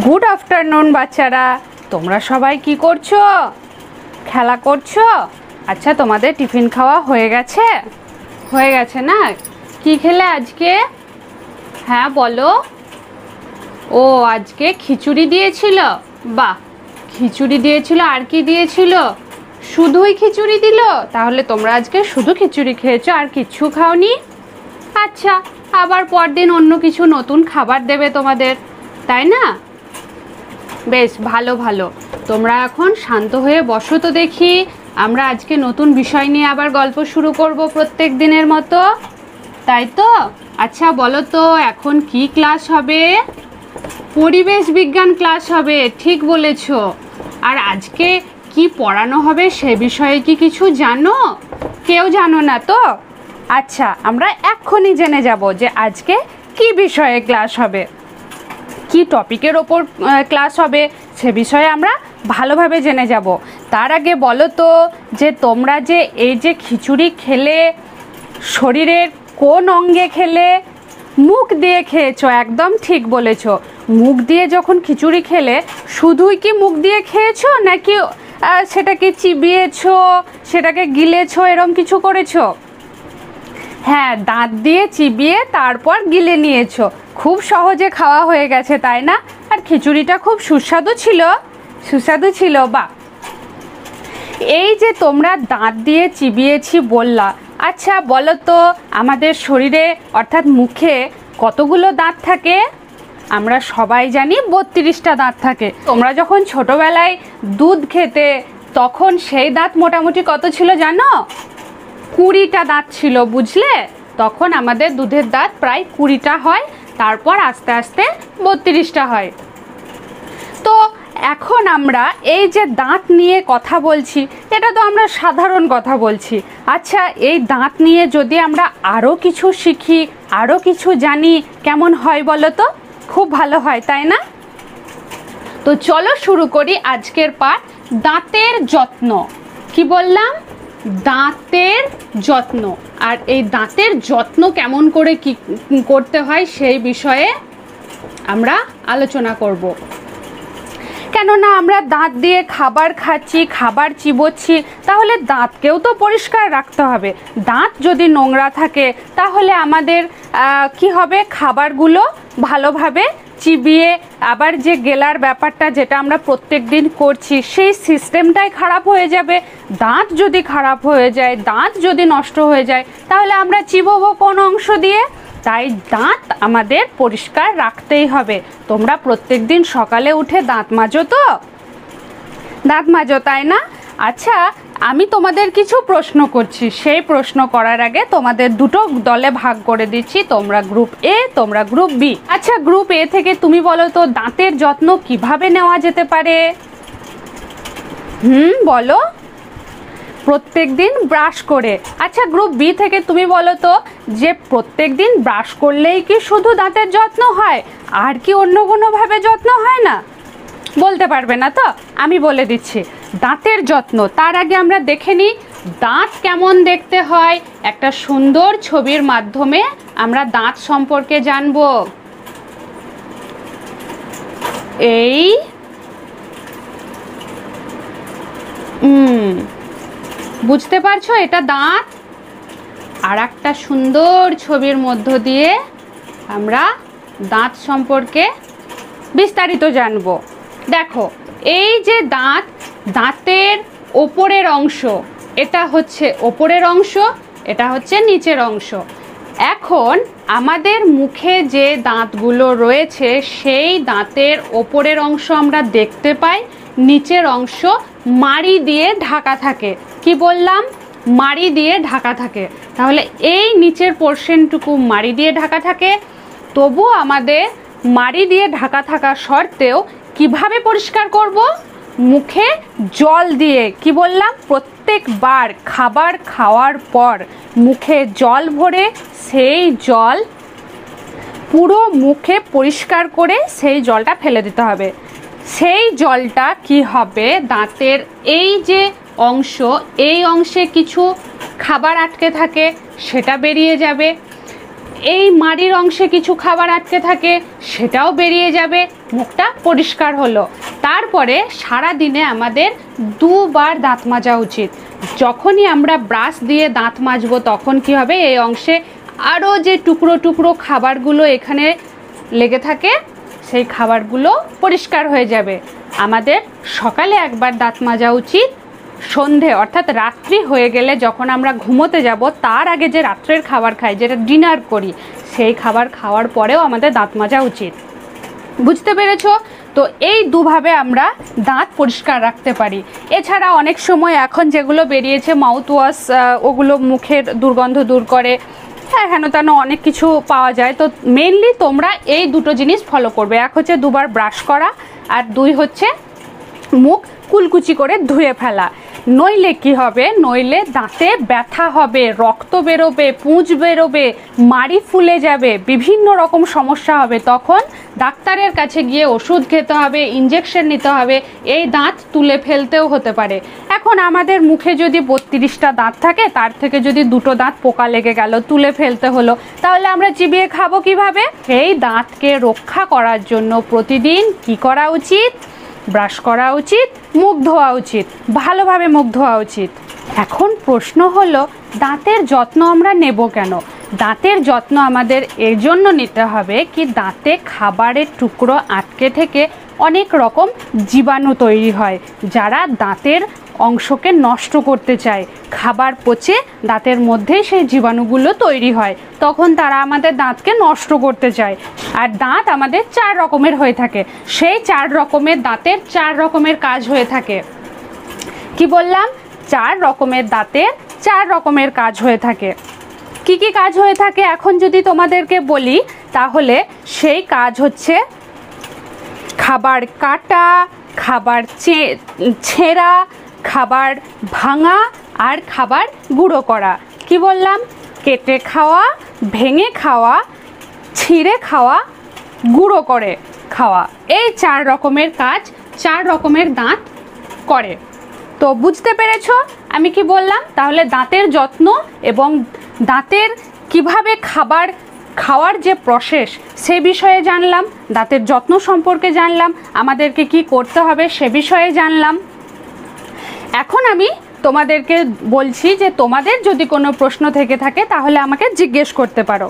Good afternoon বাচ্চারা, তোমরা সবাই কি করছো? খেলা করছো? আচ্ছা, তোমাদের টিফিন খাওয়া হয়ে গেছে? হয়ে গেছে না? কি খেলে আজকে? হ্যাঁ বলো। ও আজকে খিচুড়ি দিয়েছিল। বাহ, খিচুড়ি দিয়েছিল। আর কি দিয়েছিল? শুধুই খিচুড়ি দিল? তাহলে তোমরা আজকে শুধু খিচুড়ি খেয়েছো, আর কিচ্ছু খাওনি? আচ্ছা, আবার পরদিন অন্য কিছু নতুন খাবার দেবে তোমাদের, তাই না? বেশ ভালো ভালো। তোমরা এখন শান্ত হয়ে বসো তো দেখি। আমরা আজকে নতুন বিষয় নিয়ে আবার গল্প শুরু করব প্রত্যেক দিনের মতো, তাই তো? আচ্ছা বলো তো, এখন কি ক্লাস হবে? পরিবেশ বিজ্ঞান ক্লাস হবে, ঠিক বলেছ। আর আজকে কি পড়ানো হবে সে বিষয়ে কি কিছু জানো? কেউ জানো না তো? আচ্ছা, আমরা এক্ষুনি জেনে যাব যে আজকে কি বিষয়ে ক্লাস হবে, কি টপিকের ওপর ক্লাস হবে সে বিষয়ে আমরা ভালোভাবে জেনে যাব। তার আগে বলো তো, যে তোমরা যে এই যে খিচুড়ি খেলে, শরীরের কোন অঙ্গে খেলে? মুখ দিয়ে খেয়েছো, একদম ঠিক বলেছো। মুখ দিয়ে যখন খিচুড়ি খেলে, শুধুই কি মুখ দিয়ে খেয়েছো, নাকি সেটাকে চিবিয়েছো, সেটাকে গিলেছো, এরম কিছু করেছো? হ্যাঁ, দাঁত দিয়ে চিবিয়ে তারপর গিলে নিয়েছো। খুব সহজে খাওয়া হয়ে গেছে, তাই না? আর খিচুড়িটা খুব সুস্বাদু ছিল। সুস্বাদু ছিল, বা এই যে তোমরা দাঁত দিয়ে চিবিয়েছি বললা, আচ্ছা বলো তো, আমাদের শরীরে অর্থাৎ মুখে কতগুলো দাঁত থাকে? আমরা সবাই জানি 32টা দাঁত থাকে। তোমরা যখন ছোটবেলায় দুধ খেতে, তখন সেই দাঁত মোটামুটি কত ছিল জানো? 20টা দাঁত ছিল, বুঝলে? তখন আমাদের দুধের দাঁত প্রায় 20টা হয়, তারপর আস্তে আস্তে 32টা হয়। তো এখন আমরা এই যে দাঁত নিয়ে কথা বলছি, এটা তো আমরা সাধারণ কথা বলছি। আচ্ছা, এই দাঁত নিয়ে যদি আমরা আরও কিছু শিখি, আরও কিছু জানি, কেমন হয় বলো তো? খুব ভালো হয়, তাই না? তো চলো শুরু করি আজকের পাঠ, দাঁতের যত্ন। কি বললাম? দাঁতের যত্ন। আর এই দাঁতের যত্ন কেমন করে কি করতে হয় সেই বিষয়ে আমরা আলোচনা করব। কেননা আমরা দাঁত দিয়ে খাবার খাচ্ছি, খাবার চিবোচ্ছি, তাহলে দাঁতকেও তো পরিষ্কার রাখতে হবে। দাঁত যদি নোংরা থাকে, তাহলে আমাদের কি হবে? খাবারগুলো ভালোভাবে চিবিয়ে আবার যে গেলার ব্যাপারটা, যেটা আমরা প্রত্যেক দিন করছি, সেই সিস্টেমটাই খারাপ হয়ে যাবে। দাঁত যদি খারাপ হয়ে যায়, দাঁত যদি নষ্ট হয়ে যায়, তাহলে আমরা চিবোবো কোন অংশ দিয়ে? তাই দাঁত আমাদের পরিষ্কার রাখতেই হবে। তোমরা প্রত্যেক দিন সকালে উঠে দাঁত মাজো তো? দাঁত মাজো, তাই না? আচ্ছা, আমি তোমাদের কিছু প্রশ্ন করছি। সেই প্রশ্ন করার আগে তোমাদের দুটো দলে ভাগ করে দিচ্ছি। তোমরা গ্রুপ এ, তোমরা গ্রুপ বি। আচ্ছা, গ্রুপ এ থেকে তুমি বলো তো, দাঁতের যত্ন কিভাবে নেওয়া যেতে পারে? বলো। প্রত্যেক দিন ব্রাশ করে। আচ্ছা, গ্রুপ বি থেকে তুমি বলো তো, যে প্রত্যেক দিন ব্রাশ করলেই কি শুধু দাঁতের যত্ন হয়, আর কি অন্য কোনোভাবে যত্ন হয় না? বলতে পারবে না তো? আমি বলে দিচ্ছি দাঁতের যত্ন। তার আগে আমরা দেখে নিই দাঁত কেমন দেখতে হয়। একটা সুন্দর ছবির মাধ্যমে আমরা দাঁত সম্পর্কে জানব। এই বুঝতে পারছো? এটা দাঁত। আর একটা সুন্দর ছবির মধ্য দিয়ে আমরা দাঁত সম্পর্কে বিস্তারিত জানব। দেখো, এই যে দাঁত, দাঁতের ওপরের অংশ, এটা হচ্ছে ওপরের অংশ, এটা হচ্ছে নিচের অংশ। এখন আমাদের মুখে যে দাঁতগুলো রয়েছে, সেই দাঁতের ওপরের অংশ আমরা দেখতে পাই, নিচের অংশ মাড়ি দিয়ে ঢাকা থাকে। কি বললাম? মাড়ি দিয়ে ঢাকা থাকে। তাহলে এই নিচের পোর্শনটুকু মাড়ি দিয়ে ঢাকা থাকে। তবু আমাদের মাড়ি দিয়ে ঢাকা থাকা সত্ত্বেও কিভাবে পরিষ্কার করব? মুখে জল দিয়ে। কি বললাম? প্রত্যেকবার খাবার খাওয়ার পর মুখে জল ভরে সেই জল পুরো মুখে পরিষ্কার করে সেই জলটা ফেলে দিতে হবে। সেই জলটা কি হবে? দাঁতের এই যে অংশ, এই অংশে কিছু খাবার আটকে থাকে, সেটা বেরিয়ে যাবে। এই মাড়ির অংশে কিছু খাবার আটকে থাকে, সেটাও বেরিয়ে যাবে, মুখটা পরিষ্কার হলো। তারপরে সারা দিনে আমাদের দুবার দাঁত মাজা উচিত। যখনই আমরা ব্রাশ দিয়ে দাঁত মাজবো তখন কি হবে, এই অংশে আরও যে টুকরো টুকরো খাবারগুলো এখানে লেগে থাকে সেই খাবারগুলো পরিষ্কার হয়ে যাবে। আমাদের সকালে একবার দাঁত মাজা উচিত, সন্ধে অর্থাৎ রাত্রি হয়ে গেলে যখন আমরা ঘুমোতে যাব তার আগে যে রাত্রের খাবার খাই, যেটা ডিনার করি, সেই খাবার খাওয়ার পরেও আমাদের দাঁত মাজা উচিত। বুঝতে পেরেছো? তো এই দুভাবে আমরা দাঁত পরিষ্কার রাখতে পারি। এছাড়া অনেক সময় এখন যেগুলো বেরিয়েছে মাউথ ওয়াশ, ওগুলো মুখের দুর্গন্ধ দূর করে, হেন তেন অনেক কিছু পাওয়া যায়। তো মেনলি তোমরা এই দুটো জিনিস ফলো করবে। এক হচ্ছে দুবার ব্রাশ করা, আর দুই হচ্ছে মুখ কুলকুচি করে ধুয়ে ফেলা। নইলে কি হবে, নইলে দাঁতে ব্যথা হবে, রক্ত বেরোবে, পুঁজ বেরোবে, মাড়ি ফুলে যাবে, বিভিন্ন রকম সমস্যা হবে। তখন ডাক্তারের কাছে গিয়ে ওষুধ খেতে হবে, ইঞ্জেকশন নিতে হবে, এই দাঁত তুলে ফেলতেও হতে পারে। এখন আমাদের মুখে যদি 32টা দাঁত থাকে, তার থেকে যদি দুটো দাঁত পোকা লেগে গেল, তুলে ফেলতে হলো, তাহলে আমরা চিবিয়ে খাবো কিভাবে? এই দাঁতকে রক্ষা করার জন্য প্রতিদিন কি করা উচিত? ব্রাশ করা উচিত, মুখ ধোয়া উচিত, ভালোভাবে মুখ ধোয়া উচিত। এখন প্রশ্ন হলো, দাঁতের যত্ন আমরা নেব কেন? দাঁতের যত্ন আমাদের এর জন্য নিতে হবে কি, দাঁতে খাবারের টুকরো আটকে থেকে অনেক রকম জীবাণু তৈরি হয়, যারা দাঁতের অংশকে নষ্ট করতে চায়। খাবার পচে দাঁতের মধ্যেই সেই জীবাণুগুলো তৈরি হয়, তখন তারা আমাদের দাঁতকে নষ্ট করতে চায়। আর দাঁত আমাদের 4 রকমের হয়ে থাকে, সেই 4 রকমের দাঁতের 4 রকমের কাজ হয়ে থাকে। কি বললাম? 4 রকমের দাঁতের 4 রকমের কাজ হয়ে থাকে। কি কি কাজ হয়ে থাকে এখন যদি তোমাদেরকে বলি, তাহলে সেই কাজ হচ্ছে খাবার কাটা, খাবার ছেঁড়া, খাবার ভাঙা, আর খাবার গুঁড়ো করা। কি বললাম? কেটে খাওয়া, ভেঙে খাওয়া, ছিঁড়ে খাওয়া, গুঁড়ো করে খাওয়া। এই 4 রকমের কাজ 4 রকমের দাঁত করে। তো বুঝতে পেরেছো আমি কি বললাম? তাহলে দাঁতের যত্ন এবং দাঁতের কিভাবে খাবার খাওয়ার যে প্রসেস সে বিষয়ে জানলাম, দাঁতের যত্ন সম্পর্কে জানলাম, আমাদেরকে কি করতে হবে সে বিষয়ে জানলাম। এখন আমি তোমাদেরকে বলছি যে তোমাদের যদি কোনো প্রশ্ন থেকে থাকে তাহলে আমাকে জিজ্ঞেস করতে পারো।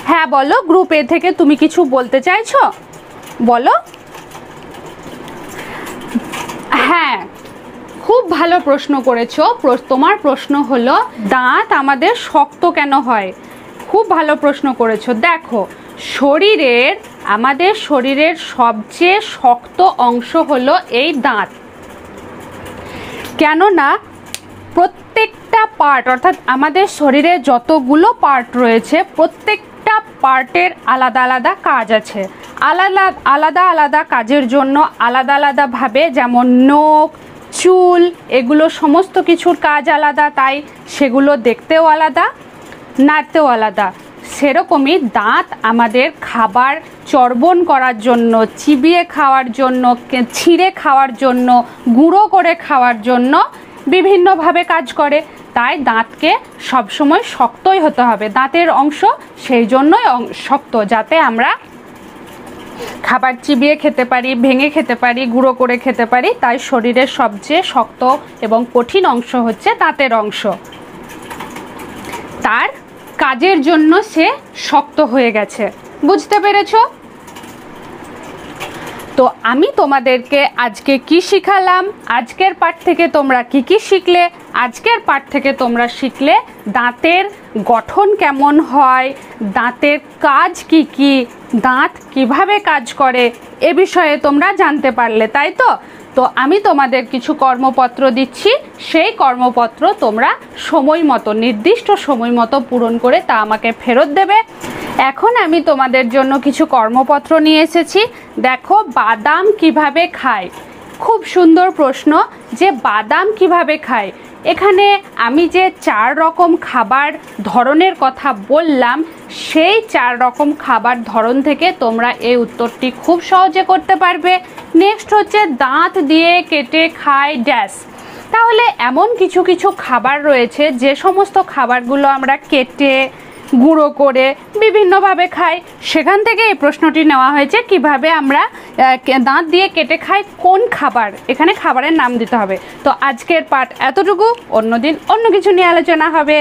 হ্যাঁ বলো, গ্রুপ এ থেকে তুমি কিছু বলতে চাইছো? বলো। হ্যাঁ, খুব ভালো প্রশ্ন করেছো। তোমার প্রশ্ন হলো দাঁত আমাদের শক্ত কেন হয়? খুব ভালো প্রশ্ন করেছো। দেখো, আমাদের শরীরের সবচেয়ে শক্ত অংশ হলো এই দাঁত। কেননা প্রত্যেকটা পার্ট, অর্থাৎ আমাদের শরীরে যতগুলো পার্ট রয়েছে প্রত্যেকটা পার্টের আলাদা আলাদা কাজ আছে। আলাদা আলাদা কাজের জন্য আলাদা আলাদাভাবে, যেমন নখ, চুল, এগুলো সমস্ত কিছুর কাজ আলাদা, তাই সেগুলো দেখতেও আলাদা, নাড়তেও আলাদা। সেরকমই দাঁত আমাদের খাবার চর্বণ করার জন্য, চিবিয়ে খাওয়ার জন্য, ছিঁড়ে খাওয়ার জন্য, গুঁড়ো করে খাওয়ার জন্য বিভিন্নভাবে কাজ করে। তাই দাঁতকে সবসময় শক্তই হতে হবে। দাঁতের অংশ সেই জন্যই শক্ত, যাতে আমরা খাবার চিবিয়ে খেতে পারি, ভেঙে খেতে পারি, গুঁড়ো করে খেতে পারি। তাই শরীরের সবচেয়ে শক্ত এবং কঠিন অংশ হচ্ছে দাঁতের অংশ। তার কাজের জন্য সে শক্ত হয়ে গেছে। বুঝতে পেরেছো? তো আমি তোমাদেরকে আজকে কি শিখালাম, আজকের পাঠ থেকে তোমরা কি কি শিখলে? আজকের পাঠ থেকে তোমরা শিখলে দাঁতের গঠন কেমন হয়, দাঁতের কাজ কি কি, দাঁত কিভাবে কাজ করে, এ বিষয়ে তোমরা জানতে পারলে, তাই তো? তো আমি তোমাদের কিছু কর্মপত্র দিচ্ছি, সেই কর্মপত্র তোমরা সময় মতো, নির্দিষ্ট সময় মতো পূরণ করে তা আমাকে ফেরত দেবে। এখন আমি তোমাদের জন্য কিছু কর্মপত্র নিয়ে এসেছি। দেখো, বাদাম কিভাবে খায়? খুব সুন্দর প্রশ্ন যে বাদাম কিভাবে খায়। এখানে আমি যে 4 রকম খাবার ধরনের কথা বললাম, সেই 4 রকম খাবার ধরন থেকে তোমরা এই উত্তরটি খুব সহজে করতে পারবে। নেক্সট হচ্ছে দাঁত দিয়ে কেটে খায় ড্যাশ। তাহলে এমন কিছু কিছু খাবার রয়েছে যে সমস্ত খাবারগুলো আমরা কেটে গুঁড়ো করে বিভিন্নভাবে খাই। সেখান থেকে এই প্রশ্নটি নেওয়া হয়েছে কিভাবে আমরা দাঁত দিয়ে কেটে খাই কোন খাবার, এখানে খাবারের নাম দিতে হবে। তো আজকের পাঠ এতটুকু, অন্যদিন অন্য কিছু নিয়ে আলোচনা হবে।